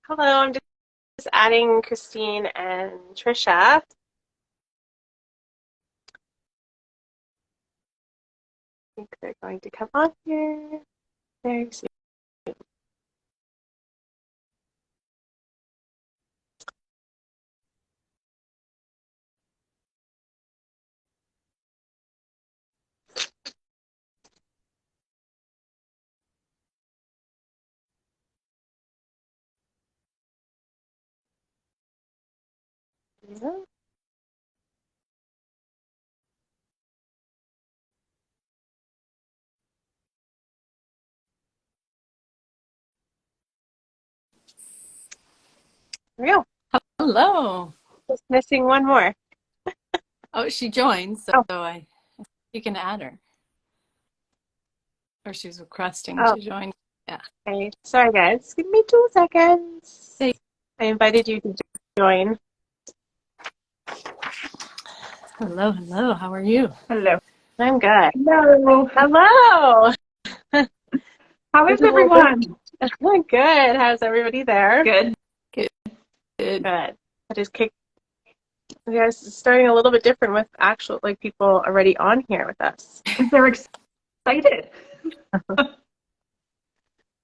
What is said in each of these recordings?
Hello, I'm just adding Christine and Tricia. I think they're going to come on here very soon. Yeah. There we go. Hello. Just missing one more. Oh, she joined, so Oh, you can add her. Or she's requesting oh, to join. Yeah. okay. Sorry, guys. Give me 2 seconds. Hey. I invited you to join. Hello, hello. How are you? Hello. I'm good. Hello. Hello. How This is is a little everyone? good. How's everybody there? Good. Good. Good. I just kicked. You guys starting a little bit different with actual people already on here with us. They're excited.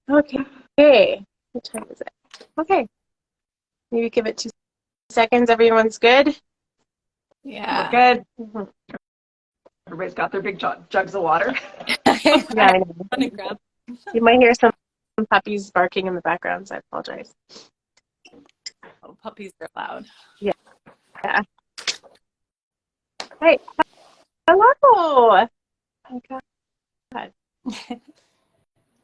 Okay. Hey, what time is it? Okay. Maybe give it 2 seconds. Everyone's good? Yeah. We're good. Mhm. Everybody's got their big jugs of water. Yeah, I know. I'm gonna grab. You might hear some puppies barking in the background, so I apologize. Oh, puppies are loud. Yeah. Yeah. Hey, hello. Oh my God.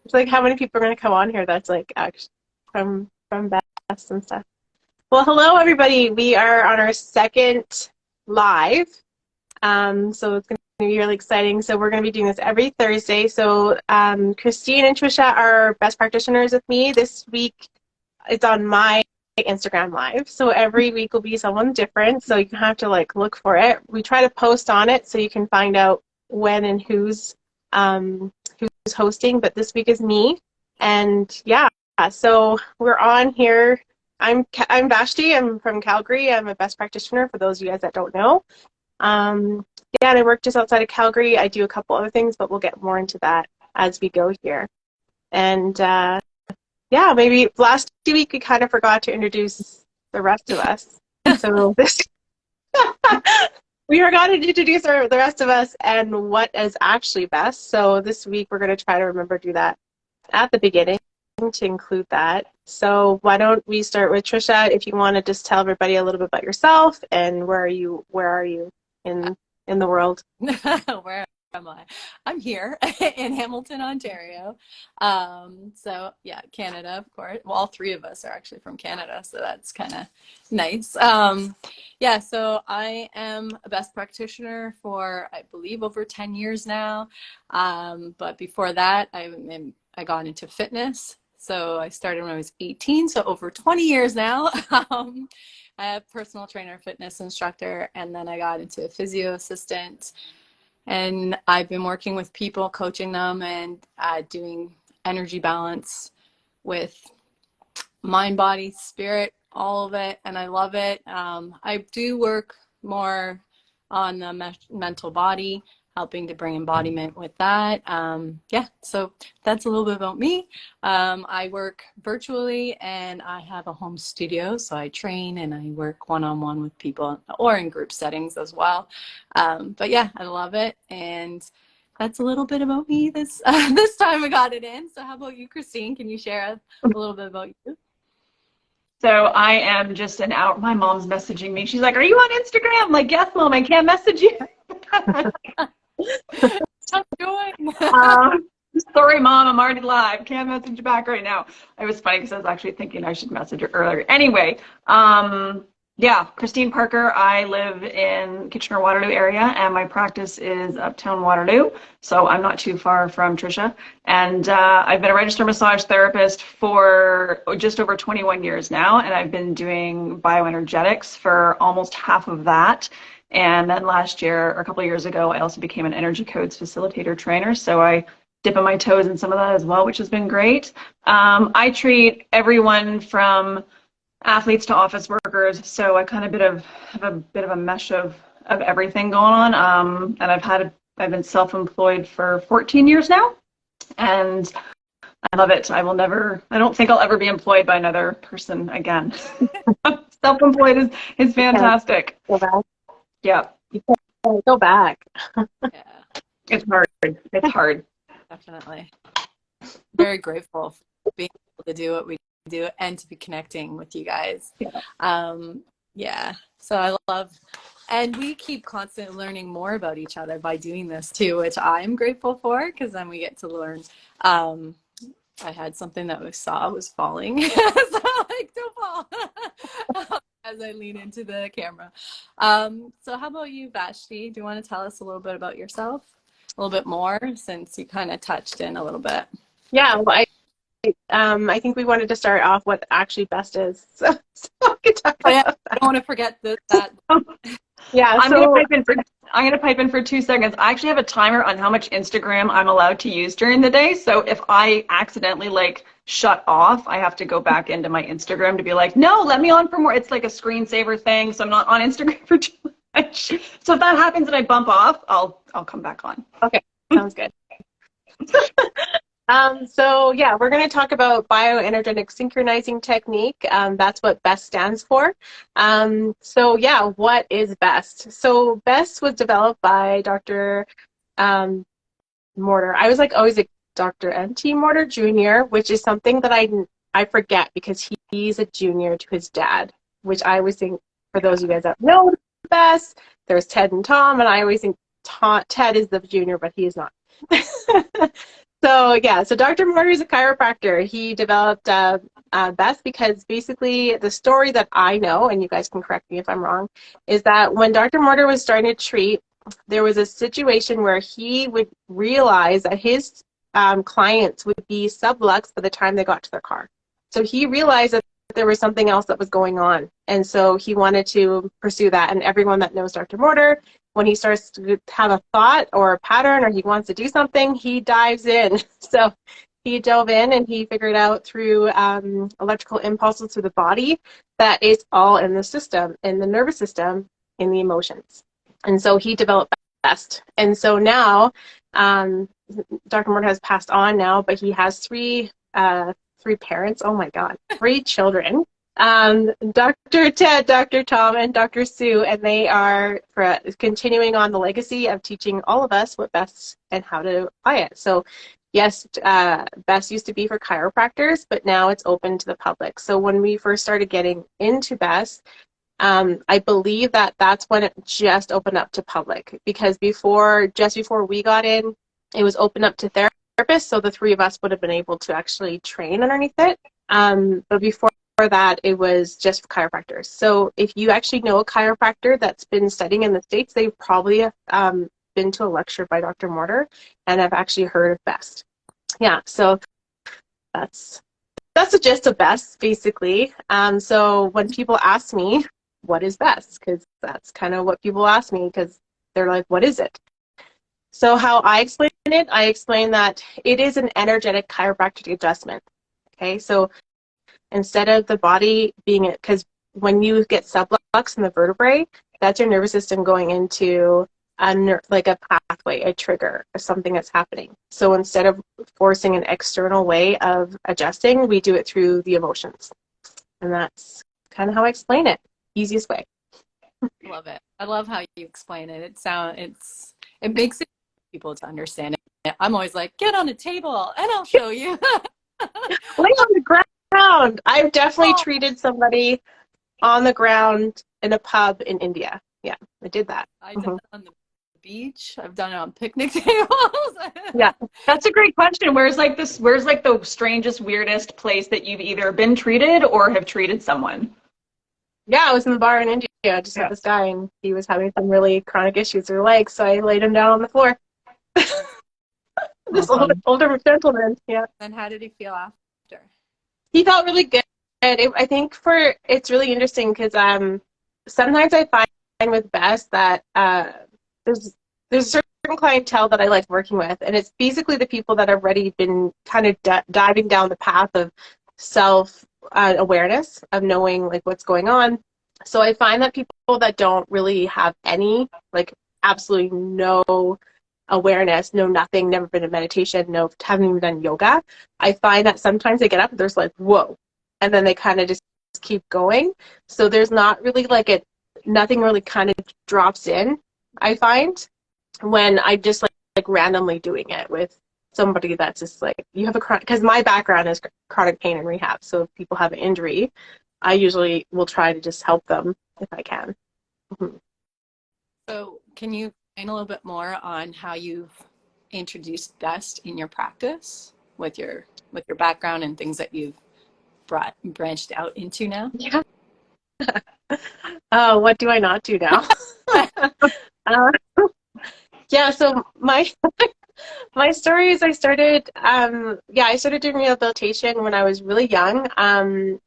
It's like how many people are going to come on here that's like actually from Best and stuff. Well, hello everybody. We are on our second live. So it's going to be really exciting. So we're going to be doing this every Thursday. So Christine and Tricia are best practitioners with me. This week it's on my Instagram live. So every week will be someone different. So you have to look for it. We try to post on it so you can find out when and who's hosting. But this week is me. And yeah, so we're on here. I'm Vashty. I'm from Calgary. I'm a best practitioner for those of you guys that don't know. Yeah, and I work just outside of Calgary. I do a couple other things, but we'll get more into that as we go here. And yeah, maybe last week we kind of forgot to introduce the rest of us. So this we forgot to introduce the rest of us and what is actually best. So this week we're going to try to remember to do that at the beginning to include that. So why don't we start with Tricia? If you want to just tell everybody a little bit about yourself and where are you in the world? Where am I? I'm here in Hamilton, Ontario. So yeah, Canada, of course. Well, all three of us are actually from Canada, so that's kind of nice. Yeah, so I am a best practitioner for, I believe, over 10 years now. But before that, I got into fitness. So I started when I was 18, so over 20 years now. A personal trainer, fitness instructor, and then I got into a physio assistant. And I've been working with people, coaching them, and doing energy balance with mind, body, spirit, all of it, and I love it. I do work more on the mental body, helping to bring embodiment with that. Yeah, so that's a little bit about me. I work virtually and I have a home studio, so I train and I work one-on-one with people or in group settings as well. But yeah, I love it, and that's a little bit about me this this time I got it in. So how about you, Christine? Can you share a little bit about you? So I am just an out. My mom's messaging me. She's like, "Are you on Instagram?" I'm like, "Yes, Mom. I can't message you." How's it going? Sorry, Mom. I'm already live. Can't message you back right now. It was funny because I was actually thinking I should message her earlier. Anyway, yeah, Christine Parker. I live in Kitchener-Waterloo area, and my practice is Uptown Waterloo, so I'm not too far from Tricia. And I've been a registered massage therapist for just over 21 years now, and I've been doing bioenergetics for almost half of that. And then last year, or a couple of years ago, I also became an energy codes facilitator trainer. So I dipping my toes in some of that as well, which has been great. I treat everyone from athletes to office workers, so I kind of have a bit of a mesh of everything going on. And I've been self-employed for 14 years now, and I love it. I don't think I'll ever be employed by another person again. Self-employed is fantastic. Go back. Yeah. You can't go back. Yeah, It's hard. It's hard. definitely. Very grateful for being able to do what we do and to be connecting with you guys. Yeah. So I love, and we keep constantly learning more about each other by doing this too, which I'm grateful for, because then we get to learn. I had something that we saw was falling. So I'm like, don't fall. As I lean into the camera. So how about you, Vashty? Do you want to tell us a little bit about yourself? A little bit more, since you kind of touched in a little bit. Yeah, well, I think we wanted to start off what actually best is. So I could talk about that. I don't want to forget that. Yeah, I'm gonna pipe in for 2 seconds. I actually have a timer on how much Instagram I'm allowed to use during the day. So if I accidentally like shut off, I have to go back into my Instagram to be like, no, let me on for more. It's like a screensaver thing, so I'm not on Instagram for too much. So if that happens and I bump off, I'll come back on. Okay, sounds good. So yeah, we're going to talk about bioenergetic synchronizing technique. That's what BEST stands for. So yeah, what is BEST? So BEST was developed by Dr. Mortar. I was like always a Dr. M.T. Mortar Jr., which is something that I forget because he's a junior to his dad, which I always think, for those of you guys that know BEST, there's Ted and Tom, and I always think Ted is the junior, but he is not. So yeah, so Dr. Mortar is a chiropractor. He developed BEST because basically the story that I know, and you guys can correct me if I'm wrong, is that when Dr. Mortar was starting to treat, there was a situation where he would realize that his clients would be sublux by the time they got to their car. So he realized that there was something else that was going on, and so he wanted to pursue that. And everyone that knows Dr. Mortar, when he starts to have a thought or a pattern or he wants to do something, he dives in. So he dove in and he figured out through electrical impulses through the body that it's all in the system, in the nervous system, in the emotions. And so he developed BEST. And so now, Dr. Morton has passed on now, but he has three parents. Oh my God, 3 children. Dr. Ted, Dr. Tom, and Dr. Sue, and they are continuing on the legacy of teaching all of us what BEST and how to apply it. So yes, BEST used to be for chiropractors, but now it's open to the public. So when we first started getting into BEST, I believe that that's when it just opened up to public, because just before we got in, it was open up to therapists, so the 3 of us would have been able to actually train underneath it. But before that, it was just for chiropractors. So if you actually know a chiropractor that's been studying in the States, they've probably been to a lecture by Dr. Mortar and have actually heard of BEST. Yeah, so that's the gist of BEST, basically. So when people ask me, what is BEST? Because that's kind of what people ask me, because they're like, what is it? So how I explain it, I explain that it is an energetic chiropractic adjustment. Okay, so instead of the body being it, because when you get sublux in the vertebrae, that's your nervous system going into like a pathway, a trigger, or something that's happening. So instead of forcing an external way of adjusting, we do it through the emotions. And that's kind of how I explain it. Easiest way. Love it. I love how you explain it. It makes it people to understand it. I'm always like, get on a table and I'll show you. Lay on the ground. I've definitely treated somebody on the ground in a pub in India. Yeah, I did that. I did that on the beach. I've done it on picnic tables. Yeah, That's a great question. Where's the strangest, weirdest place that you've either been treated or have treated someone? yeah. I was in the bar in India. I just had this guy, and he was having some really chronic issues with his legs, so I laid him down on the floor. This older gentleman. Yeah. And how did he feel after? He felt really good. I think it's really interesting because sometimes I find with BEST that there's a clientele that I like working with, and it's basically the people that have already been kind of diving down the path of self awareness, of knowing like what's going on. So I find that people that don't really have any, like absolutely no awareness, no nothing, never been in meditation, no haven't even done yoga, I find that sometimes they get up and there's like, whoa, and then they kind of just keep going. So there's not really like nothing really kind of drops in, I find, when I just like randomly doing it with somebody that's just like, you have a chronic, because my background is chronic pain and rehab. So if people have an injury, I usually will try to just help them if I can. Mm-hmm. So can you explain a little bit more on how you've introduced Best in your practice with your background and things that you've branched out into now? Yeah. What do I not do now? uh, yeah, so my story is I started doing rehabilitation when I was really young.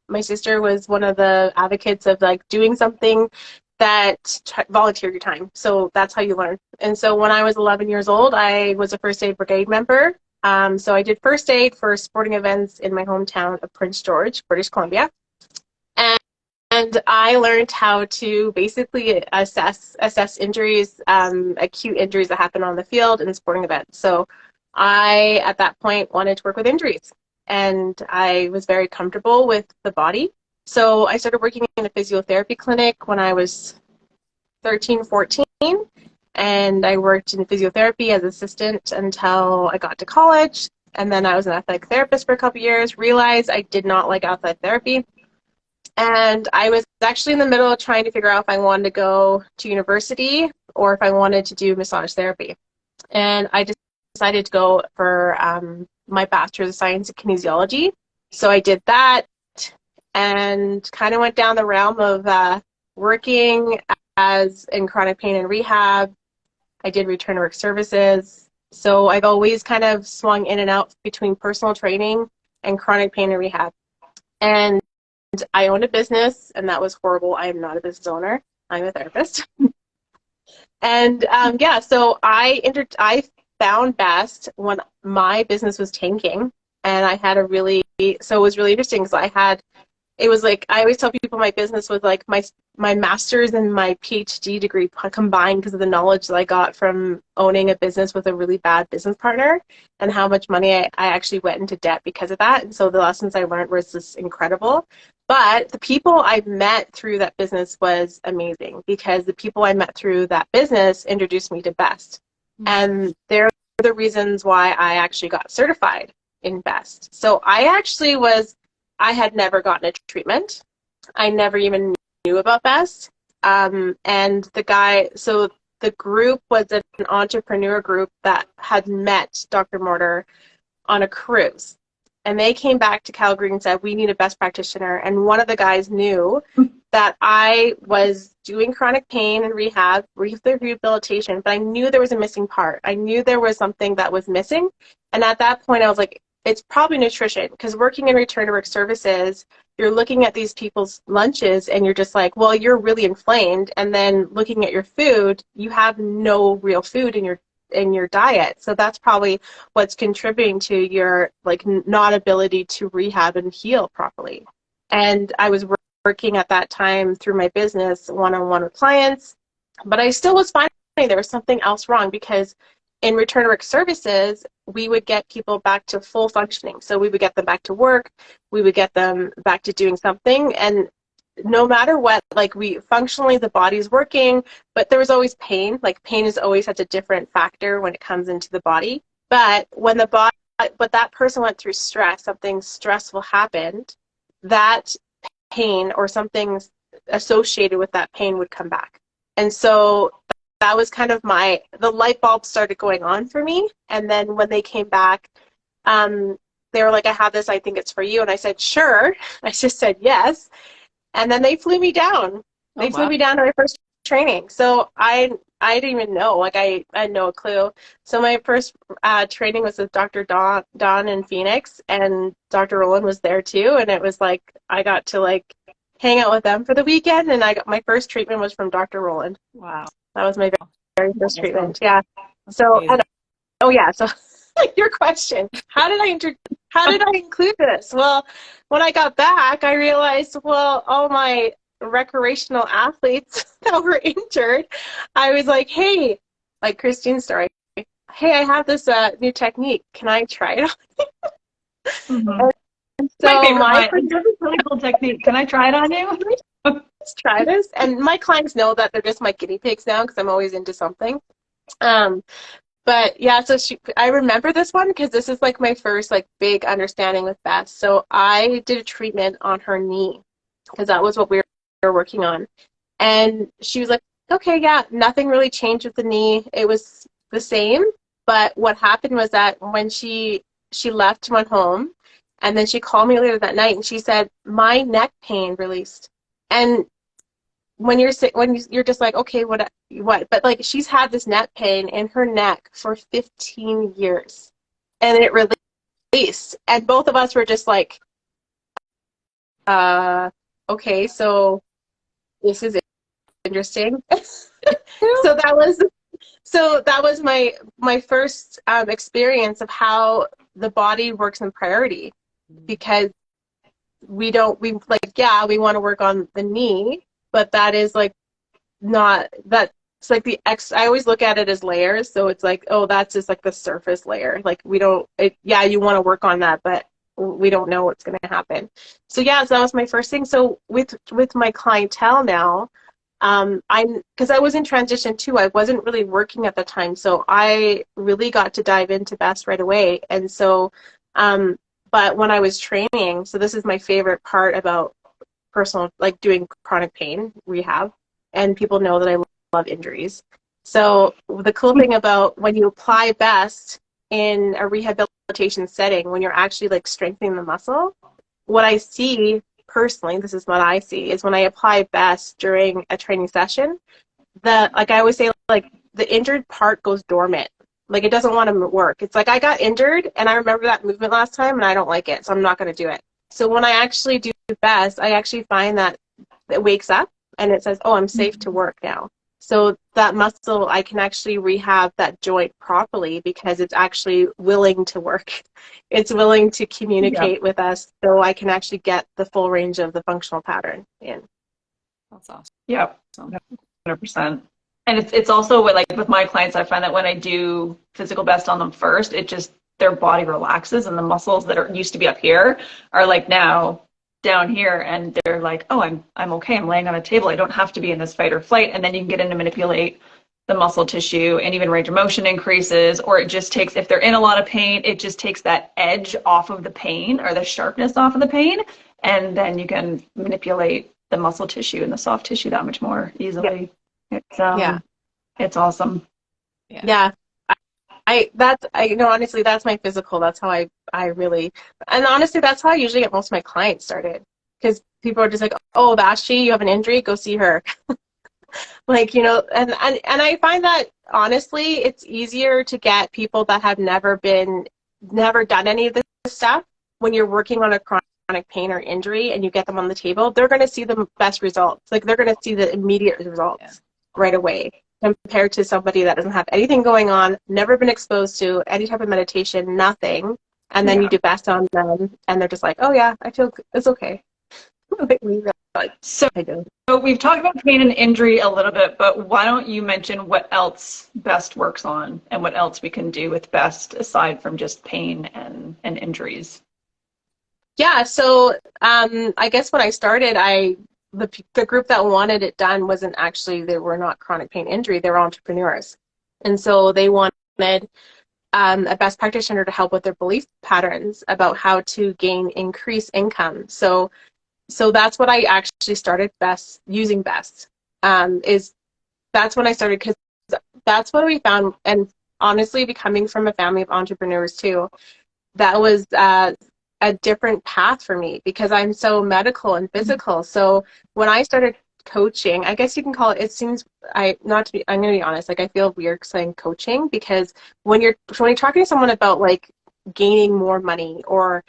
My sister was one of the advocates of like doing something that volunteer your time. So that's how you learn. And so when I was 11 years old, I was a first aid brigade member. So I did first aid for sporting events in my hometown of Prince George, British Columbia. And I learned how to basically assess injuries, acute injuries that happen on the field in sporting events. So I, at that point, wanted to work with injuries, and I was very comfortable with the body. So I started working in a physiotherapy clinic when I was 13, 14, and I worked in physiotherapy as an assistant until I got to college. And then I was an athletic therapist for a couple of years, realized I did not like athletic therapy. And I was actually in the middle of trying to figure out if I wanted to go to university or if I wanted to do massage therapy. And I decided to go for my Bachelor's of Science in Kinesiology. So I did that and kind of went down the realm of working as in chronic pain and rehab. I did return to work services. So I've always kind of swung in and out between personal training and chronic pain and rehab. And I owned a business, and that was horrible. I am not a business owner. I'm a therapist. And so I found Best when my business was tanking, and I had so it was really interesting because it was like, I always tell people my business was like my master's and my PhD degree combined because of the knowledge that I got from owning a business with a really bad business partner and how much money I actually went into debt because of that. And so the lessons I learned was just incredible. But the people I met through that business was amazing because the people I met through that business introduced me to Best. Mm-hmm. And they're the reasons why I actually got certified in Best. So I had never gotten a treatment. I never even knew about Best. And the group was an entrepreneur group that had met Dr. Mortar on a cruise. And they came back to Calgary and said, we need a Best practitioner. And one of the guys knew that I was doing chronic pain and rehabilitation, but I knew there was a missing part. I knew there was something that was missing. And at that point, I was like, it's probably nutrition, because working in return to work services, you're looking at these people's lunches and you're just like, well, you're really inflamed. And then looking at your food, you have no real food in your diet. So that's probably what's contributing to your like not ability to rehab and heal properly. And I was working at that time through my business one-on-one with clients, but I still was finding there was something else wrong, because in return to work services, we would get people back to full functioning. So we would get them back to work, we would get them back to doing something, and no matter what, like functionally the body's working, but there was always pain. Like pain is always such a different factor when it comes into the body. But when that person went through stress, something stressful happened, that pain or something associated with that pain would come back. And so that was kind of the light bulb started going on for me. And then when they came back, they were like, I have this, I think it's for you. And I said, sure. I just said yes. And then they flew me down. They flew me down to my first training. So I didn't even know, like I had no clue. So my first training was with Dr. Don in Phoenix, and Dr. Roland was there too. And it was like, I got to like hang out with them for the weekend, and my first treatment was from Dr. Roland. Wow. That was my very first treatment. Yeah. So, Amazing. and oh yeah, so your question, how did I include this? Well, when I got back, I realized, well, all my recreational athletes that were injured, I was like, hey, like Christine's story, hey, I have this new technique. Can I try it? Mm-hmm. And My so favorite my line. Like, this is really cool technique. Can I try it on you? let's try this. And my clients know that they're just my guinea pigs now because I'm always into something. Um, But yeah, so I remember this one because this is like my first like big understanding with Beth. So I did a treatment on her knee because that was what we were working on. And she was like, okay, yeah, nothing really changed with the knee. It was the same. But what happened was that when she left and went home, and then she called me later that night and she said, my neck pain released. And when you're sick, when you're just like, okay, what, but like she's had this neck pain in her neck for 15 years, and it released, and both of us were just like, okay, so this is interesting. so that was my first experience of how the body works in priority, because we like, yeah, we want to work on the knee, but that is like not that it's like I always look at it as layers, so it's like, oh, that's just like the surface layer, like we don't yeah, you want to work on that, but we don't know what's going to happen. So yeah, so that was my first thing. So with my clientele now, I'm because I was in transition too, I wasn't really working at the time, so I really got to dive into Best right away. And so but when I was training, so this is my favorite part about personal, like doing chronic pain rehab, and people know that I love injuries. So the cool thing about when you apply Best in a rehabilitation setting, when you're actually like strengthening the muscle, what I see personally, this is what I see, is when I apply Best during a training session, that, like I always say, like the injured part goes dormant. Like it doesn't want to work. It's like I got injured and I remember that movement last time and I don't like it, so I'm not going to do it. So when I actually do Best, I actually find that it wakes up and it says, oh, I'm safe to work now. So that muscle, I can actually rehab that joint properly because it's actually willing to work. It's willing to communicate with us, so I can actually get the full range of the functional pattern in. That's awesome. Yep. 100%. And it's also what, like with my clients, I find that when I do physical Best on them first, it just, their body relaxes and the muscles that are used to be up here are like now down here, and they're like, oh, I'm okay, I'm laying on a table, I don't have to be in this fight or flight. And then you can get in to manipulate the muscle tissue, and even range of motion increases, or it just takes, if they're in a lot of pain, it just takes that edge off of the pain or the sharpness off of the pain, and then you can manipulate the muscle tissue and the soft tissue that much more easily. It's awesome. Honestly, that's my physical. That's how I really, and honestly, that's how I usually get most of my clients started, because people are just like, oh, Vashty, you have an injury, go see her. Like, and I find that honestly, it's easier to get people that have never done any of this stuff. When you're working on a chronic pain or injury and you get them on the table, they're going to see the best results. Like they're going to see the immediate results right away, compared to somebody that doesn't have anything going on, never been exposed to any type of meditation, nothing, and then you do Best on them, and they're just like, oh yeah, I feel it's okay. So we've talked about pain and injury a little bit, but why don't you mention what else Best works on and what else we can do with Best aside from just pain and injuries? Yeah, so I guess when I started, the group that wanted it done wasn't actually, they were not chronic pain injury, they were entrepreneurs. And so they wanted a Best practitioner to help with their belief patterns about how to increase income. So that's what I actually started using Best. That's when I started, because that's what we found. And honestly, becoming from a family of entrepreneurs too, that was a different path for me, because I'm so medical and physical. So when I started coaching, I guess you can call it, I'm going to be honest, like I feel weird saying coaching, because when you're talking to someone about like gaining more money or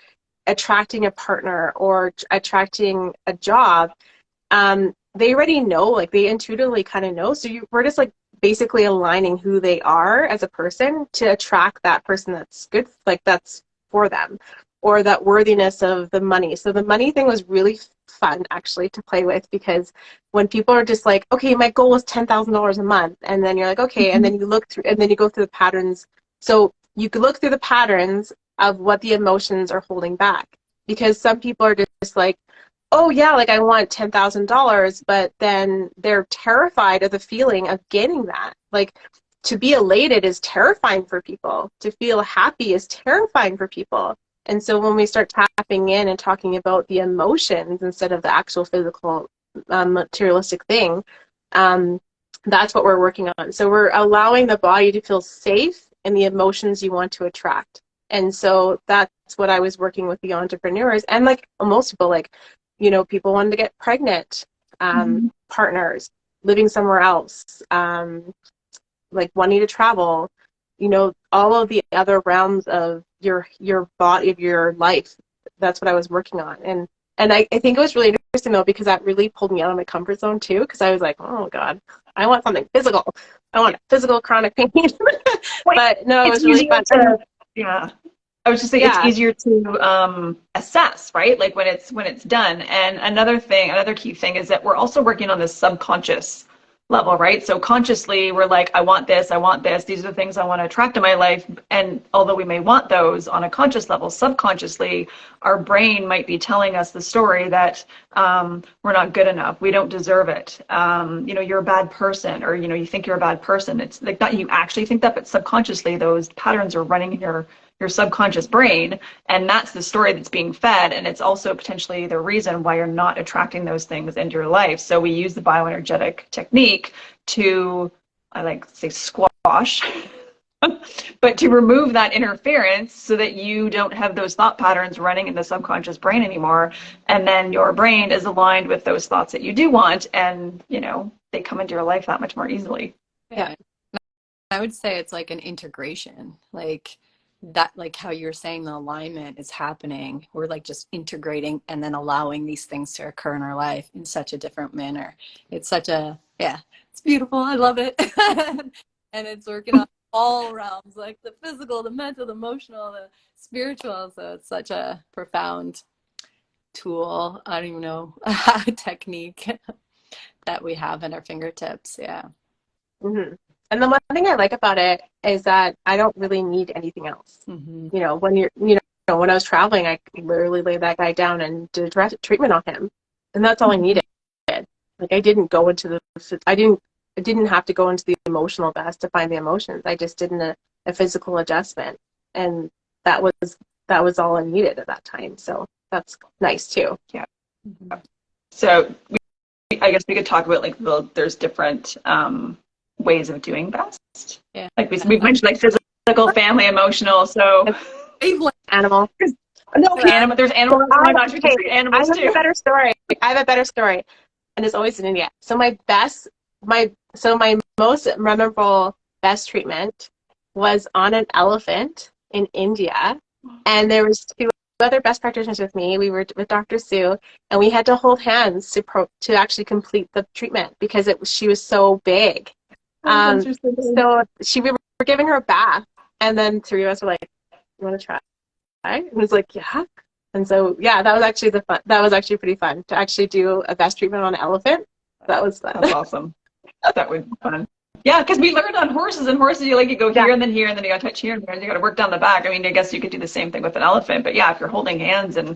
attracting a partner or attracting a job, they already know, like they intuitively kind of know. So we're just like basically aligning who they are as a person to attract that person that's good, like that's for them, or that worthiness of the money. So the money thing was really fun actually to play with, because when people are just like, okay, my goal is $10,000 a month, and then you're like, okay, and then you look through, and then you go through the patterns. So you could look through the patterns of what the emotions are holding back, because some people are just like, oh yeah, like I want $10,000, but then they're terrified of the feeling of getting that. Like, to be elated is terrifying for people. To feel happy is terrifying for people. And so when we start tapping in and talking about the emotions instead of the actual physical, materialistic thing, that's what we're working on. So we're allowing the body to feel safe in the emotions you want to attract. And so that's what I was working with the entrepreneurs, and like most people, like, you know, people wanting to get pregnant, partners, living somewhere else, like wanting to travel, you know, all of the other realms of your body, of your life. That's what I was working on. And I think it was really interesting though, because that really pulled me out of my comfort zone too, because I was like, oh God, I want something physical. I want a physical chronic pain. But no, it was really fun. Yeah. I was just saying, it's easier to assess, right? Like when it's done. And another key thing is that we're also working on this subconscious level, right? So consciously, we're like, I want this. These are the things I want to attract in my life. And although we may want those on a conscious level, subconsciously, our brain might be telling us the story that we're not good enough. We don't deserve it. You know, you're a bad person, or, you know, you think you're a bad person. It's like not you actually think that, but subconsciously, those patterns are running in your subconscious brain, and that's the story that's being fed, and it's also potentially the reason why you're not attracting those things into your life. So we use the bioenergetic technique to, I like to say, squash but to remove that interference so that you don't have those thought patterns running in the subconscious brain anymore, and then your brain is aligned with those thoughts that you do want, and you know, they come into your life that much more easily. Yeah, I would say it's like an integration, like that, like how you're saying the alignment is happening. We're like just integrating and then allowing these things to occur in our life in such a different manner. It's such a, yeah, it's beautiful. I love it. And it's working on all realms, like the physical, the mental, the emotional, the spiritual. So it's such a profound tool. I don't even know, technique that we have at our fingertips. Yeah. Mm-hmm. And the one thing I like about it is that I don't really need anything else. Mm-hmm. You know, when when I was traveling, I literally laid that guy down and did a treatment on him, and that's all I needed. Like I didn't have to go into the emotional best to find the emotions. I just did a physical adjustment, and that was all I needed at that time. So that's nice too. Yeah. So I guess we could talk about like there's different ways of doing best. Yeah. Like we mentioned, like physical, family, emotional. So animal. No, animal. There's animals. Oh my gosh, we can say animals too. I have a better story, and it's always in India. So my most memorable best treatment was on an elephant in India, and there was two other best practitioners with me. We were with Dr. Sue, and we had to hold hands to actually complete the treatment because she was so big. So we were giving her a bath, and then three of us were like, "You want to try?" And it was like, "Yeah." And so that was actually that was actually pretty fun to actually do a best treatment on an elephant. That was fun. That's awesome. That would be fun. Yeah, because we learned on horses, and horses you go here and then here, and then you got to touch here and there, and you got to work down the back. I mean, I guess you could do the same thing with an elephant, but yeah, if you're holding hands and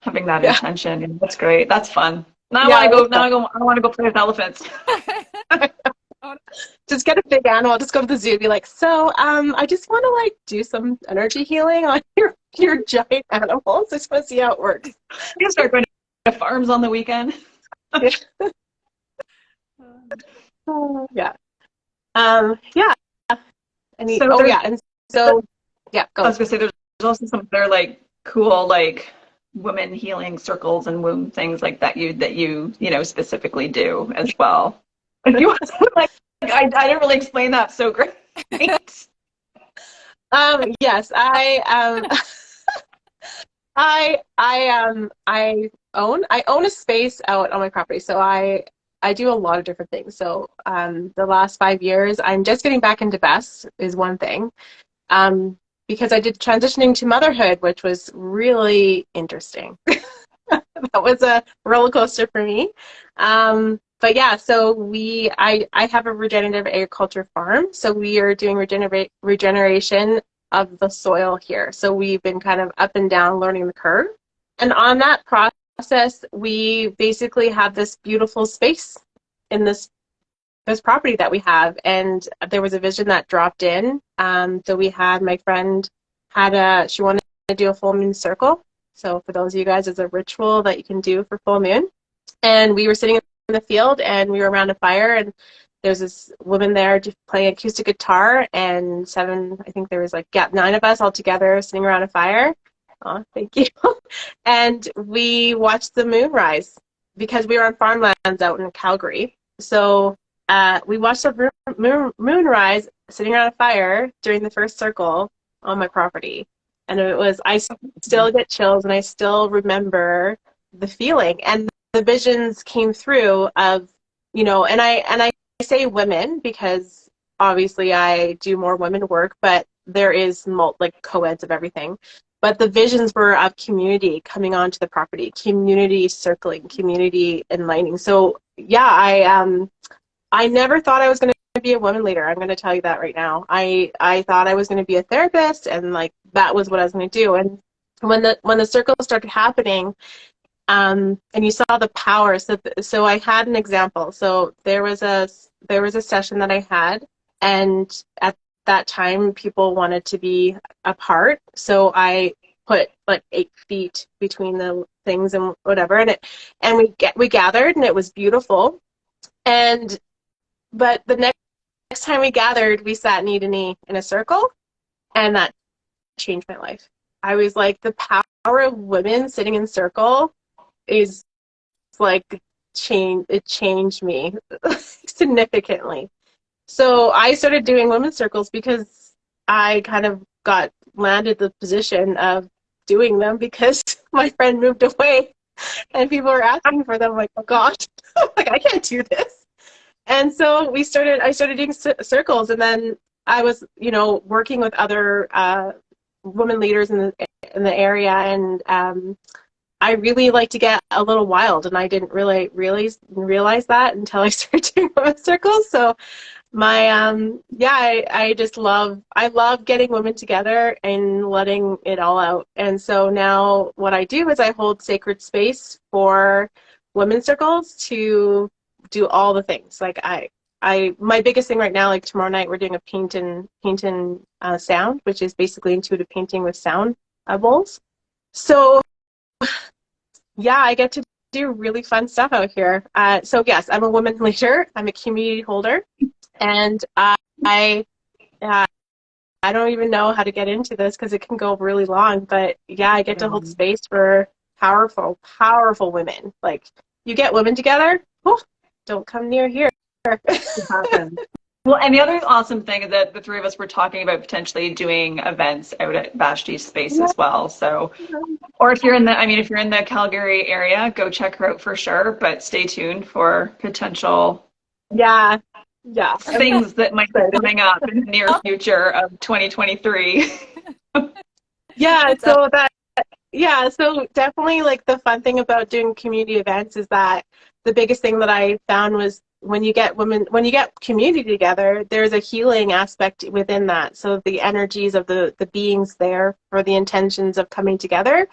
having that intention, that's great. That's fun. Now I want to go play with elephants. Just get a big animal. Just go to the zoo and be like, so I just want to do some energy healing on your giant animals. I just want to see how it works. You can start going to farms on the weekend. Yeah. Go. I was gonna say there's also some other cool women healing circles and womb things like that you specifically do as well. If you want to, I didn't really explain that so great. Yes, I own a space out on my property. So I I do a lot of different things. So the last 5 years, I'm just getting back into Best is one thing. Because I did transitioning to motherhood, which was really interesting. That was a roller coaster for me. But yeah, so I have a regenerative agriculture farm. So we are doing regeneration of the soil here. So we've been kind of up and down learning the curve. And on that process, we basically have this beautiful space in this property that we have. And there was a vision that dropped in. So we had, my friend she wanted to do a full moon circle. So for those of you guys, it's a ritual that you can do for full moon. And we were sitting in the field and we were around a fire, and there's this woman there playing acoustic guitar, and I think there was like 9 of us all together sitting around a fire. Oh, thank you. And we watched the moon rise because we were on farmlands out in Calgary. So we watched the moon rise sitting around a fire during the first circle on my property. And I still get chills, and I still remember the feeling. And the visions came through of, and I say women because obviously I do more women work, but there is like co-eds of everything. But the visions were of community coming onto the property, community circling, community enlightening. So yeah, I never thought I was going to be a woman leader. I'm going to tell you that right now. I thought I was going to be a therapist, and like that was what I was going to do. And when the circles started happening, and you saw the power. So I had an example. So there was a session that I had, and at that time people wanted to be apart. So I put like 8 feet between the things and whatever, and we gathered, and it was beautiful. But the next time we gathered, we sat knee to knee in a circle, and that changed my life. I was like, the power of women sitting in circle is like it changed me significantly. So I started doing women's circles because I kind of landed the position of doing them because my friend moved away and people were asking for them. Like, oh gosh, like I can't do this. And so I started doing circles, and then I was, working with other women leaders in the area, and I really like to get a little wild, and I didn't really realize that until I started doing women's circles. So I just love getting women together and letting it all out. And so now what I do is I hold sacred space for women's circles to do all the things. Like my biggest thing right now, like tomorrow night, we're doing a paint and sound, which is basically intuitive painting with sound bowls. So yeah, I get to do really fun stuff out here. So yes, I'm a woman leader. I'm a community holder, and I don't even know how to get into this because it can go really long. But yeah, I get to hold space for powerful, powerful women. Like, you get women together, don't come near here. Well, and the other awesome thing is that the 3 of us were talking about potentially doing events out at Vashty's space as well. So, or if you're in the Calgary area, go check her out for sure. But stay tuned for potential things that might be coming up in the near future of 2023. So definitely, like, the fun thing about doing community events is that the biggest thing that I found was when you get community together, there's a healing aspect within that. So the energies of the beings there for the intentions of coming together,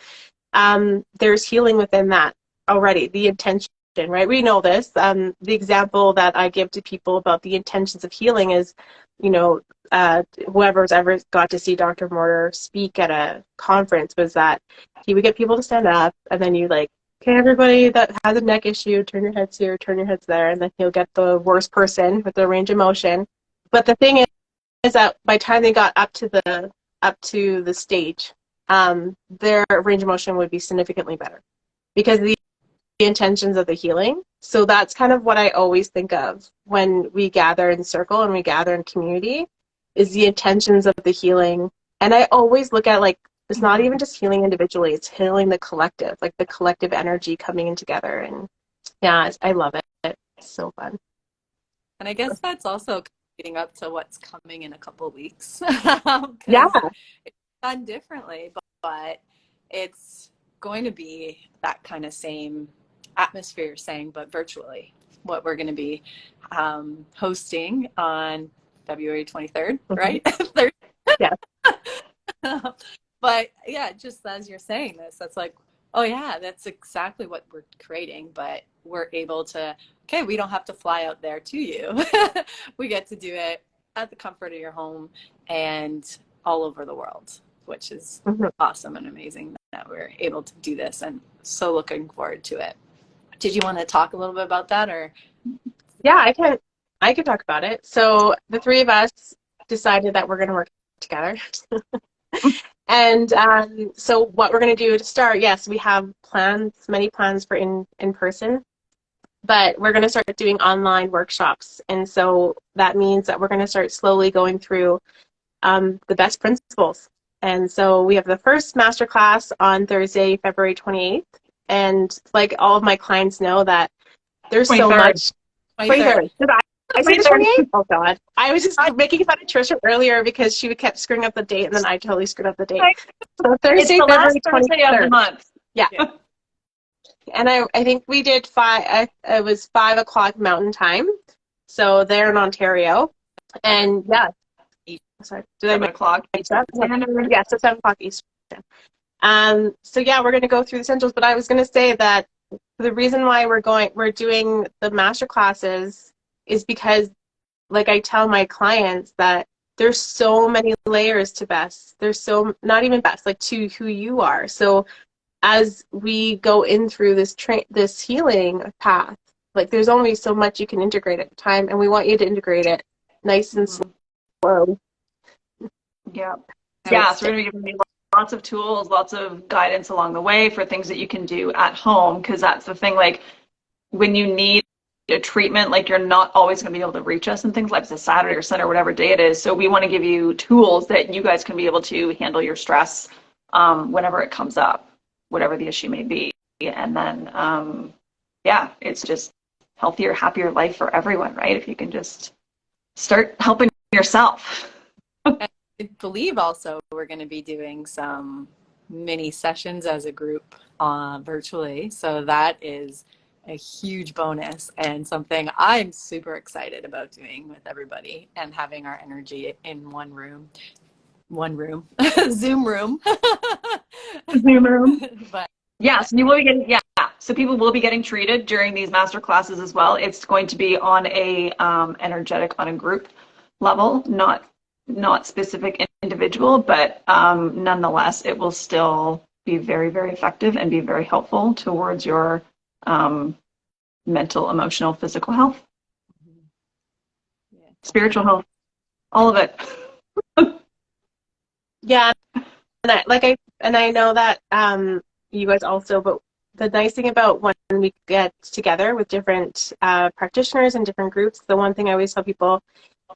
there's healing within that already, the intention, right? We know this. The example that I give to people about the intentions of healing is, whoever's ever got to see Dr. Mortar speak at a conference, was that he would get people to stand up, and then you like, okay, everybody that has a neck issue, turn your heads here, turn your heads there, and then he'll get the worst person with the range of motion. But the thing is that by the time they got up to the stage, their range of motion would be significantly better because the intentions of the healing. So that's kind of what I always think of when we gather in circle and we gather in community, is the intentions of the healing. And I always look at, like, it's not even just healing individually, it's healing the collective, like the collective energy coming in together. And yeah, I love it. so fun. And I guess that's also leading up to what's coming in a couple of weeks. Yeah. 'Cause it's done differently, but it's going to be that kind of same atmosphere you're saying, but virtually. What we're going to be hosting on February 23rd, right? Thursday. Yeah. But yeah, just as you're saying this, that's like, oh yeah, that's exactly what we're creating, but we're able to, okay, we don't have to fly out there to you. We get to do it at the comfort of your home and all over the world, which is awesome and amazing that we're able to do this, and so looking forward to it. Did you want to talk a little bit about that, or? Yeah, I can talk about it. So the three of us decided that we're going to work together. And so what we're going to do to start, yes, we have plans, many plans for in person, but we're going to start doing online workshops. And so that means that we're going to start slowly going through the best principles. And so we have the first masterclass on Thursday, February 28th. And like all of my clients know that there's 23rd. So much. 23rd. I said the 28th? Oh, God. I was just making fun of Tricia earlier because she kept screwing up the date, and then I totally screwed up the date. So Thursday, it's the last February 23rd. Thursday of the month. Yeah. And I think we did it was 5 o'clock Mountain Time. So they're in Ontario. And yeah. Sorry. 7 o'clock. Yeah, so 7 o'clock Eastern. So yeah, we're going to go through the essentials, but I was going to say that the reason why we're doing the master classes is because, like, I tell my clients that there's so many layers to best. There's so, not even best, like to who you are. So as we go in through this healing path, like there's only so much you can integrate at a time, and we want you to integrate it nice and slow. Yeah. Yeah, so we're going to be giving you lots of tools, lots of guidance along the way for things that you can do at home, because that's the thing, like when you need a treatment, like you're not always going to be able to reach us and things, like it's a Saturday or Sunday or whatever day it is. So we want to give you tools that you guys can be able to handle your stress whenever it comes up, whatever the issue may be. And then, yeah, it's just healthier, happier life for everyone, right? If you can just start helping yourself. I believe also we're going to be doing some mini sessions as a group virtually. So that is a huge bonus and something I'm super excited about doing with everybody, and having our energy in one room, Zoom room. But yes, you will be getting, so people will be getting treated during these master classes as well. It's going to be on a energetic, on a group level, not specific individual, but nonetheless, it will still be very, very effective and be very helpful towards your mental, emotional, physical health, spiritual health, all of it. Yeah, and I know that you guys also, but the nice thing about when we get together with different practitioners and different groups, the one thing I always tell people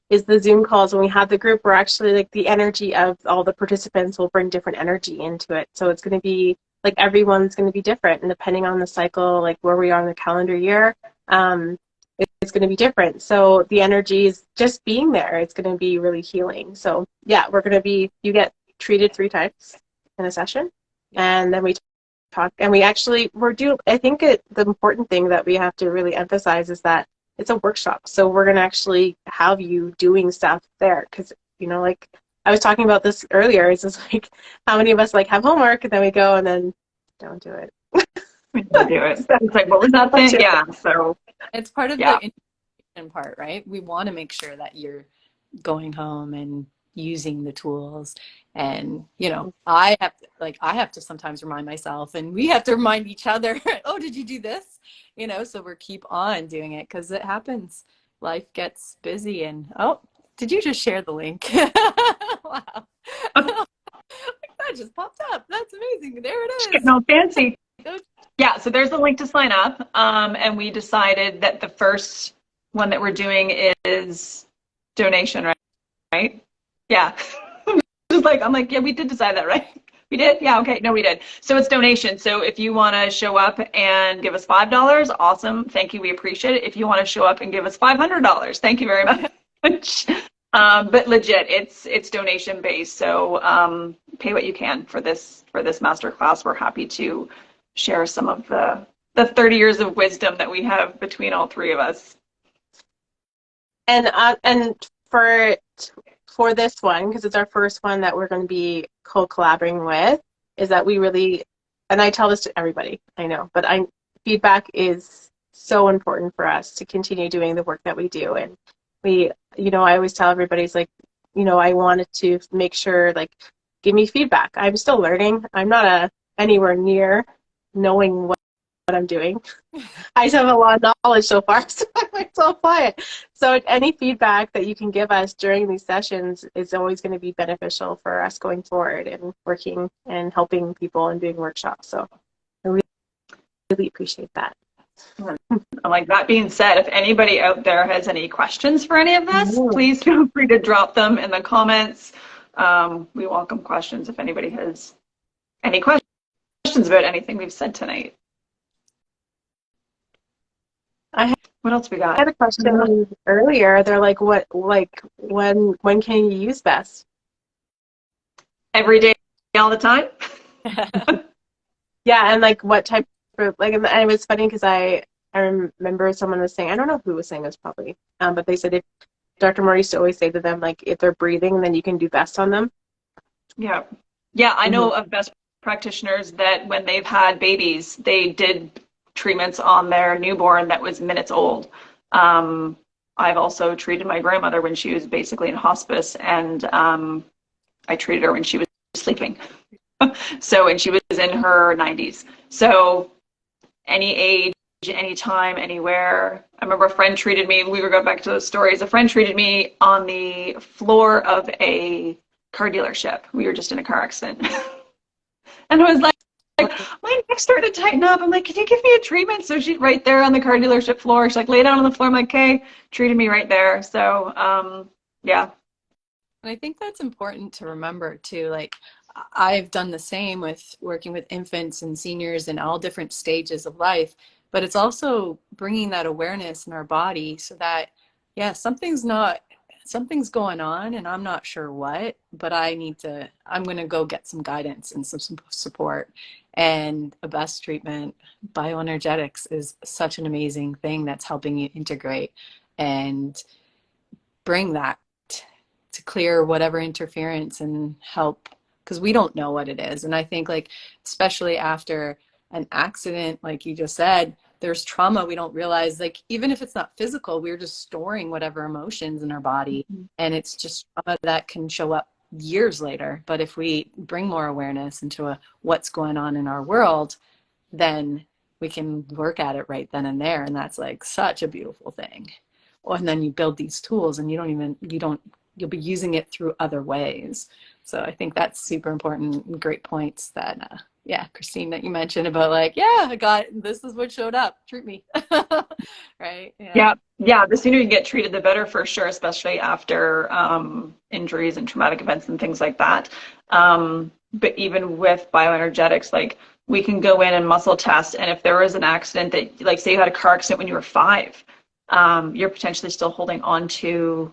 is the Zoom calls, when we have the group, we're actually, like, the energy of all the participants will bring different energy into it. So it's going to be like everyone's going to be different, and depending on the cycle, like where we are in the calendar year, it's going to be different. So the energy is just being there. It's going to be really healing. So yeah, you get treated 3 times in a session, and then we talk, and I think the important thing that we have to really emphasize is that it's a workshop. So we're going to actually have you doing stuff there, because, like I was talking about this earlier, it's just like, how many of us like have homework and then we go and then don't do it. We don't do it. It's like, what was that thing? Yeah. So it's part of the integration part, right? We want to make sure that you're going home and using the tools, and I have to sometimes remind myself, and we have to remind each other, oh, did you do this? So we're keep on doing it, because it happens. Life gets busy, and oh, did you just share the link? Wow. That just popped up. That's amazing. There it is. No, fancy. Yeah, so there's the link to sign up, and we decided that the first one that we're doing is donation, right? Yeah. I'm like, yeah, we did decide that, right? We did? Yeah, okay. No, we did. So it's donation. So if you want to show up and give us $5, awesome. Thank you. We appreciate it. If you want to show up and give us $500, thank you very much. But legit, it's donation based. So pay what you can for this master class. We're happy to share some of the 30 years of wisdom that we have between all three of us. And for this one, because it's our first one that we're going to be co-collaborating with, is that we really, and I tell this to everybody, I know, but feedback is so important for us to continue doing the work that we do. And we, I always tell everybody, it's like, I wanted to make sure, like, give me feedback. I'm still learning. I'm not anywhere near knowing what I'm doing. I just have a lot of knowledge so far, so I might as well apply it. So any feedback that you can give us during these sessions is always going to be beneficial for us going forward and working and helping people and doing workshops. So I really appreciate that. Like, that being said, if anybody out there has any questions for any of this, please feel free to drop them in the comments. We welcome questions if anybody has any questions about anything we've said tonight. What else we got? I had a question earlier. They're like, when can you use best? Every day, all the time? Yeah, and like what type of, like, and it was funny because I remember someone was saying, I don't know who was saying this probably, but they said if Dr. Moore used to always say to them, like, if they're breathing, then you can do best on them. Yeah. Yeah, I know of best practitioners that when they've had babies, they did treatments on their newborn that was minutes old. I've also treated my grandmother when she was basically in hospice, and I treated her when she was sleeping. So, and she was in her 90s. So any age, any time, anywhere. I remember a friend treated me, we were going back to those stories, a friend treated me on the floor of a car dealership. We were just in a car accident. And I was like, my neck started to tighten up. I'm like, can you give me a treatment? So she's right there on the car dealership floor. She's like, lay down on the floor. I'm like, okay, treated me right there. So, yeah. And I think that's important to remember too. Like, I've done the same with working with infants and seniors in all different stages of life, but it's also bringing that awareness in our body so that, yeah, something's going on and I'm not sure what, but I'm going to go get some guidance and some support. And a best treatment, bioenergetics, is such an amazing thing that's helping you integrate and bring that to clear whatever interference and help, because we don't know what it is. And I think, like, especially after an accident, like you just said, there's trauma we don't realize. Like, even if it's not physical, we're just storing whatever emotions in our body, and it's just trauma that can show up years later. But if we bring more awareness into what's going on in our world, then we can work at it right then and there, and that's like such a beautiful thing. And then you build these tools, and you'll be using it through other ways. So I think that's super important. Great points that Christine, that you mentioned about, like, this is what showed up, treat me. Right? Yeah. The sooner you get treated, the better, for sure, especially after injuries and traumatic events and things like that. But even with bioenergetics, like, we can go in and muscle test, and if there was an accident that, like, say you had a car accident when you were 5, you're potentially still holding on to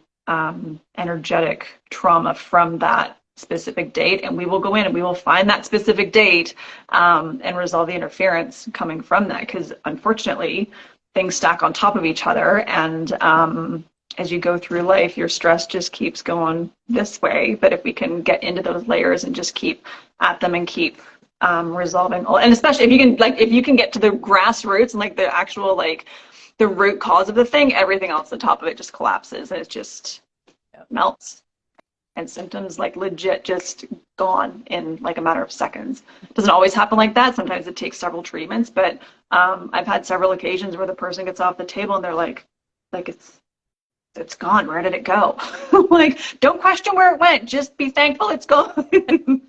energetic trauma from that specific date, and we will go in and we will find that specific date and resolve the interference coming from that, because unfortunately things stack on top of each other, and as you go through life, your stress just keeps going this way. But if we can get into those layers and just keep at them and keep resolving all, and especially if you can get to the grassroots and, like, the actual, like, the root cause of the thing, everything else on top of it just collapses, and it just melts. And symptoms, like, legit just gone in, like, a matter of seconds. It doesn't always happen like that. Sometimes it takes several treatments, but I've had several occasions where the person gets off the table and they're like it's gone. Where did it go? Like, don't question where it went. Just be thankful it's gone.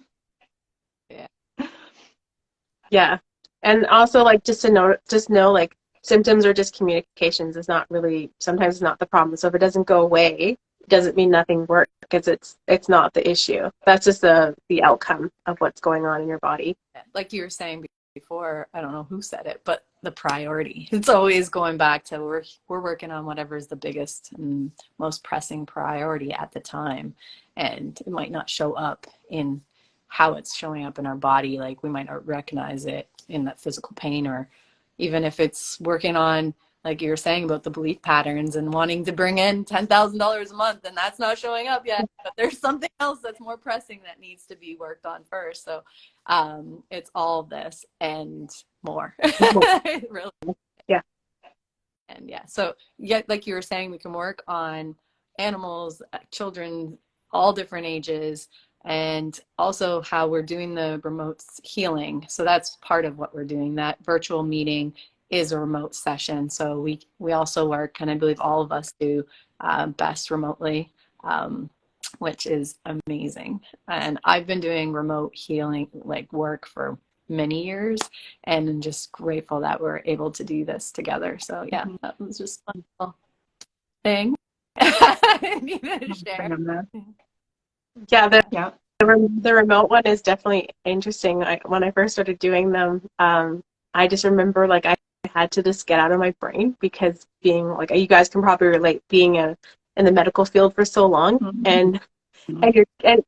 Yeah. And also, like, just know, like, symptoms or just communications is not really, sometimes not the problem. So if it doesn't go away, it doesn't mean nothing works. because it's not the issue. That's just the outcome of what's going on in your body. Like you were saying before, I don't know who said it, but the priority. It's always going back to we're working on whatever is the biggest and most pressing priority at the time. And it might not show up in how it's showing up in our body. Like we might not recognize it in that physical pain, or even if it's working on, like you were saying about the belief patterns and wanting to bring in $10,000 a month, and that's not showing up yet, but there's something else that's more pressing that needs to be worked on first. So it's all this and more. Really. Yeah. And yeah, so like you were saying, we can work on animals, children, all different ages, and also how we're doing the remote healing. So that's part of what we're doing. That virtual meeting is a remote session. So we also work, and I believe all of us do best remotely, which is amazing. And I've been doing remote healing like work for many years, and I'm just grateful that we're able to do this together. So yeah, that was just a fun little thing. I needed to share. Yeah, the remote one is definitely interesting. When I first started doing them, I just remember like I had to just get out of my brain, because being like, you guys can probably relate, being in the medical field for so long, and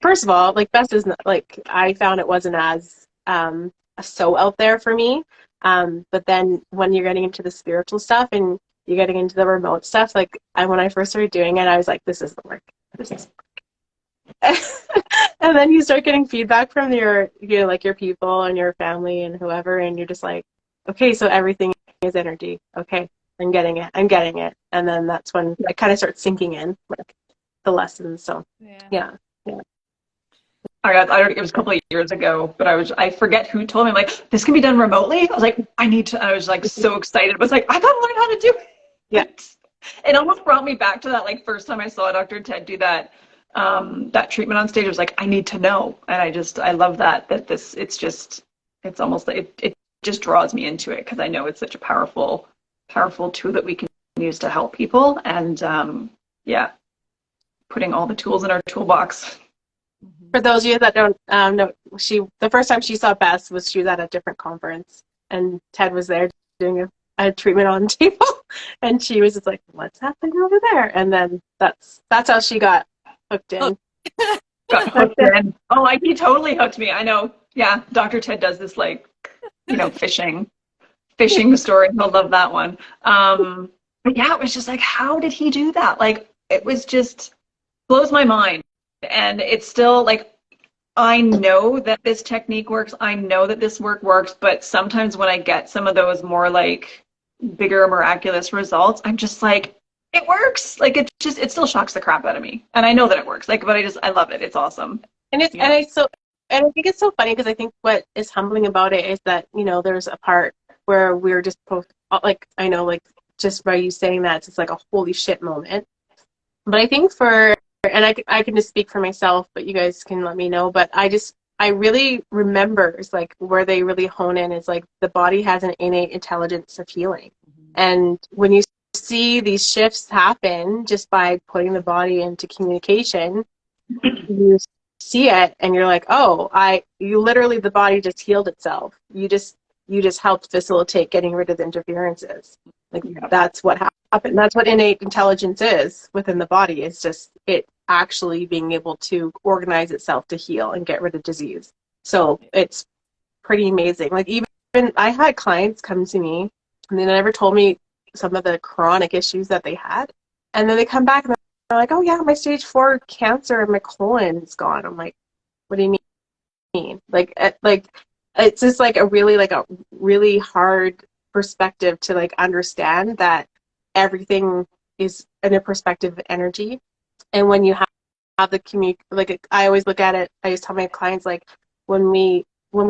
first of all, like Best is not, like, I found it wasn't as so out there for me, but then when you're getting into the spiritual stuff and you're getting into the remote stuff, like when I first started doing it, I was like, this isn't working. This isn't working. And then you start getting feedback from your people and your family and whoever, and you're just like, okay, so everything is energy. Okay, I'm getting it. And then that's when it kind of starts sinking in, like the lessons. So yeah. I don't, it was a couple of years ago, but I forget who told me, like, this can be done remotely. I was like, I was like so excited. I was like, I gotta learn how to do it. Yeah. It almost brought me back to that, like, first time I saw Dr. Ted do that treatment on stage. I was like, I need to know. And I love that it's almost like it just draws me into it, because I know it's such a powerful tool that we can use to help people. And putting all the tools in our toolbox. For those of you that don't know, the first time she saw Bess she was at a different conference, and Ted was there doing a treatment on the table, and she was just like, what's happening over there? And then that's how she got hooked in. Got hooked in. Oh, like, he totally hooked me. I know. Yeah, Dr. Ted does this, like, fishing story. He'll love that one. But yeah, it was just like, how did he do that? Like, it was just blows my mind. And it's still like, I know that this technique works. I know that this work works. But sometimes when I get some of those more like bigger, miraculous results, I'm just like, it works. Like, it still shocks the crap out of me. And I know that it works. Like, but I love it. It's awesome. And I think it's so funny, because I think what is humbling about it is that, there's a part where we're just like, I know, like, just by you saying that, it's like a holy shit moment. But I think and I can just speak for myself, but you guys can let me know. But I really remember, it's like where they really hone in is like the body has an innate intelligence of healing. And when you see these shifts happen just by putting the body into communication, you see it and you're like, oh, you literally, the body just healed itself. You just helped facilitate getting rid of the interferences. Like, that's what happened. That's what innate intelligence is within the body. It's just it actually being able to organize itself to heal and get rid of disease. So it's pretty amazing. Like, even I had clients come to me and they never told me some of the chronic issues that they had. And then they come back and they're like, oh yeah, my stage 4 cancer and my colon is gone. I'm like, what do you mean? Like it's just like a really hard perspective to like understand that everything is in a perspective of energy. And when you have the like, I always look at it, I always tell my clients, like, when we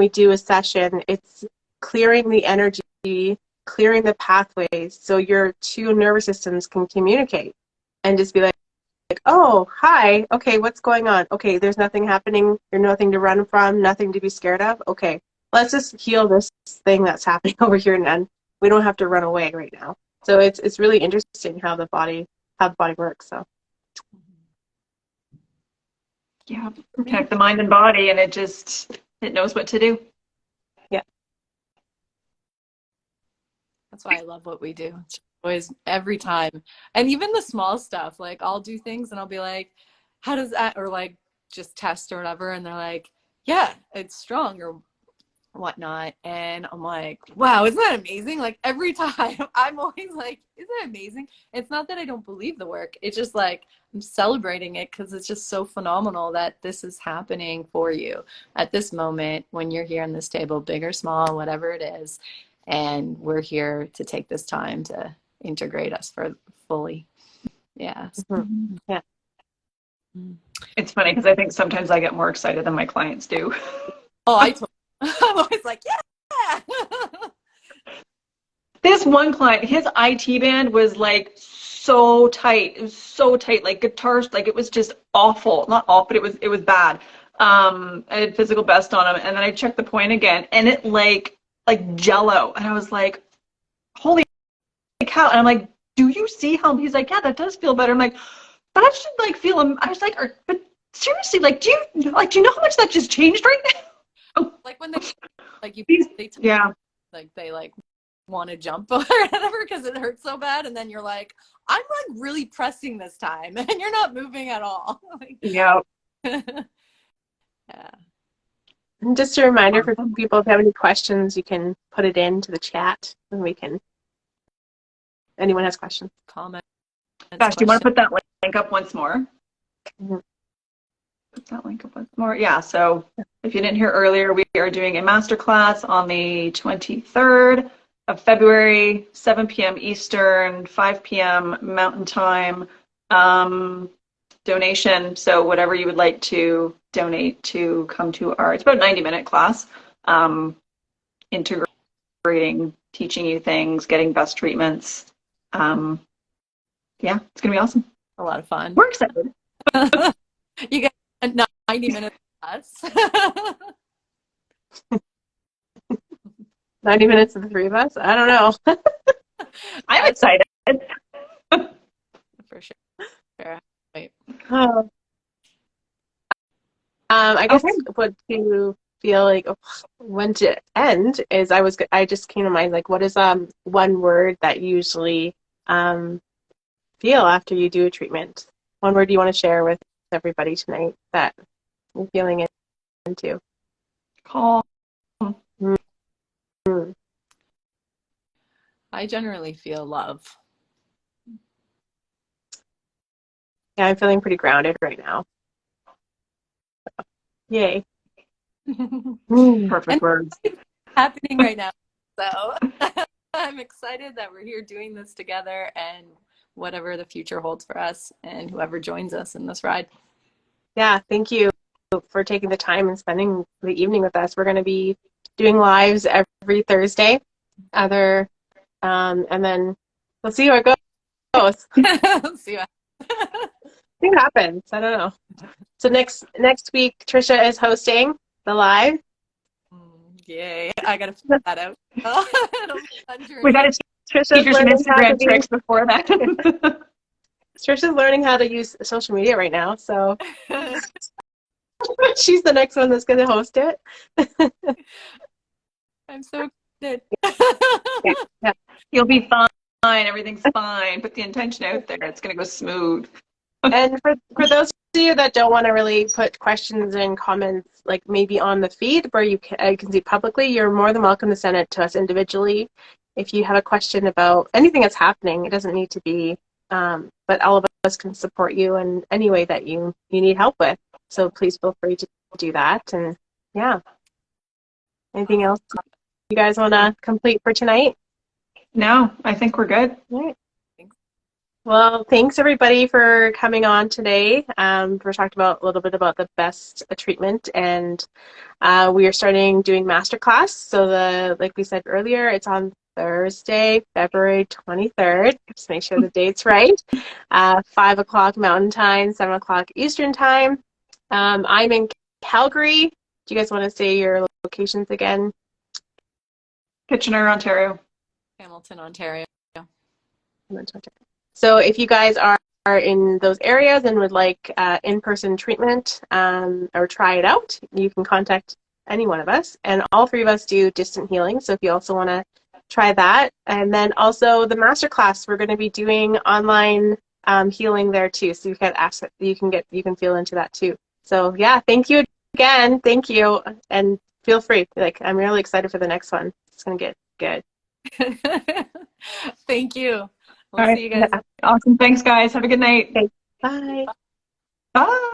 do a session, it's clearing the energy, clearing the pathways, so your two nervous systems can communicate and just be like, oh, hi, okay, what's going on? Okay, there's nothing happening, there's nothing to run from, nothing to be scared of. Okay, let's just heal this thing that's happening over here, and then we don't have to run away right now. So it's really interesting how the body works. So Yeah, connect the mind and body, and it knows what to do. Yeah. That's why I love what we do. It's always, every time. And even the small stuff, like I'll do things and I'll be like, how does that, or like just test or whatever. And they're like, yeah, it's strong or whatnot. And I'm like, wow, isn't that amazing? Like every time I'm always like, isn't that amazing? It's not that I don't believe the work. It's just like, I'm celebrating it because it's just so phenomenal that this is happening for you at this moment when you're here on this table, big or small, whatever it is. And we're here to take this time to integrate us for fully. Yeah. Mm-hmm. Yeah. It's funny because I think sometimes I get more excited than my clients do. Oh, I'm always like, yeah. This one client, his IT band was like so tight. It was so tight, like guitars, like it was just awful. Not awful, but it was bad. I had physical best on him, and then I checked the point again, and it like jello, and I was like, holy cow! And I'm like, do you see how he's like, yeah, that does feel better. I'm like, but I should like feel him. I was like, but seriously, like, do you know how much that just changed right now? Like when they like you, yeah, like they like want to jump or whatever because it hurts so bad, and then you're like, I'm like really pressing this time, and you're not moving at all. Like, yeah. Yeah. And just a reminder for people, if you have any questions, you can put it into the chat and we can, anyone has questions. Comment. Gosh, do you want to put that link up once more? Mm-hmm. Put that link up once more. Yeah, so if you didn't hear earlier, we are doing a masterclass on the 23rd of February, 7 p.m. Eastern, 5 p.m. Mountain Time. Donation, so whatever you would like to donate to come to it's about a 90-minute class, integrating, teaching you things, getting best treatments. Yeah, it's going to be awesome. A lot of fun. We're excited. You get 90 minutes plus. 90 minutes of the three of us? I don't know. I'm excited. For sure. Wait. I guess what to feel like when to end is I just came to mind, like, what is one word that you usually feel after you do a treatment? One word you want to share with everybody tonight that you're feeling it into? Calm. Mm-hmm. I generally feel love. Yeah, I'm feeling pretty grounded right now. So, yay. Perfect words. Happening right now. So I'm excited that we're here doing this together and whatever the future holds for us and whoever joins us in this ride. Yeah, thank you for taking the time and spending the evening with us. We're going to be doing lives every Thursday. And then we'll see how it goes. See what See what happens. I don't know. So next week, Tricia is hosting the live. Yay. I got to figure that out. We got to teach her some Instagram tricks before that. Trisha's learning how to use social media right now, so she's the next one that's going to host it. I'm so excited. Yeah. You'll be fine. Everything's fine. Put the intention out there. It's going to go smooth. And for those of you that don't want to really put questions and comments, like maybe on the feed where you can see publicly, you're more than welcome to send it to us individually. If you have a question about anything that's happening, it doesn't need to be, but all of us can support you in any way that you need help with. So please feel free to do that. And yeah, anything else you guys want to complete for tonight? No, I think we're good. All right. Well, thanks everybody for coming on today. We talked about a little bit about the best treatment, and we are starting doing masterclass. So like we said earlier, it's on Thursday, February 23rd. Just make sure the date's right. 5 o'clock Mountain Time, 7 o'clock Eastern Time. I'm in Calgary. Do you guys want to say your locations again? Kitchener, Ontario. Hamilton, Ontario. So if you guys are in those areas and would like in-person treatment or try it out, you can contact any one of us. And all three of us do distant healing. So if you also want to try that. And then also the masterclass, we're going to be doing online healing there too. So you can ask, you can feel into that too. So yeah, thank you again. Thank you. And feel free. Like, I'm really excited for the next one. It's going to get good. Thank you. We'll All right. see you guys. Awesome. Thanks, guys. Have a good night. Okay. Bye. Bye.